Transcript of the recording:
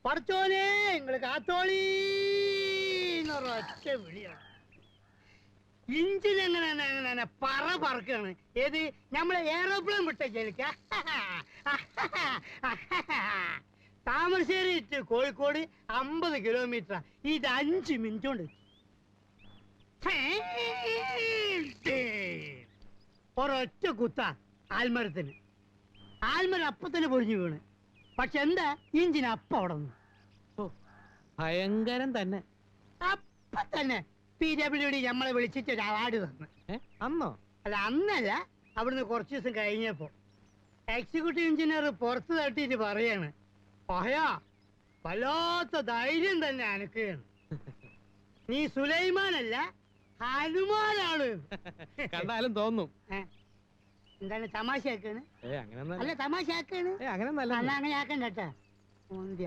പടച്ചോനെ നിങ്ങള് കാത്തോളീന്നൊരൊറ്റ വിളിയാണ്. ഇഞ്ചിൻ എങ്ങനെ പറക്കാണ്. ഏത് നമ്മളെ എയറോപ്ലെയിൻ വിട്ട ജനിക്ക. Thamarassery to Kozhikode 50 kilometre. ഇത് 5 മിനിറ്റ് കൊണ്ട്. ഒരൊറ്റ കുത്ത ആൽമരത്തിന്. ആൽമരം അപ്പത്തന്നെ പൊരിഞ്ഞു വീണ്. പക്ഷെ എന്താ ഇഞ്ചിന് അപ്പ അവിടെ നിന്ന്. ഭയങ്കരം തന്നെ. അപ്പ തന്നെ PWD നമ്മളെ വിളിച്ചിട്ട് ഒരു അവാർഡ് തന്നു. അന്നോ? അല്ല, അന്നല്ല, അവിടുന്ന് കുറച്ചു ദിവസം കഴിഞ്ഞപ്പോ. എക്സിക്യൂട്ടീവ് എഞ്ചിനീയർ പുറത്ത് തട്ടിയിട്ട് പറയാണ്, പഹയാ വല്ലാത്ത ധൈര്യം തന്നെ അനക്കുകയാണ്. നീ സുലൈമാനല്ല ഹനുമാനാണ്. കണ്ടാലും തോന്നും. എന്താണ് തമാശ ആക്കാണ്? അങ്ങനെ അല്ല, തമാശ ആക്കാണ്. അങ്ങനെ അങ്ങനെ ആക്കണ്ട കേട്ടാ.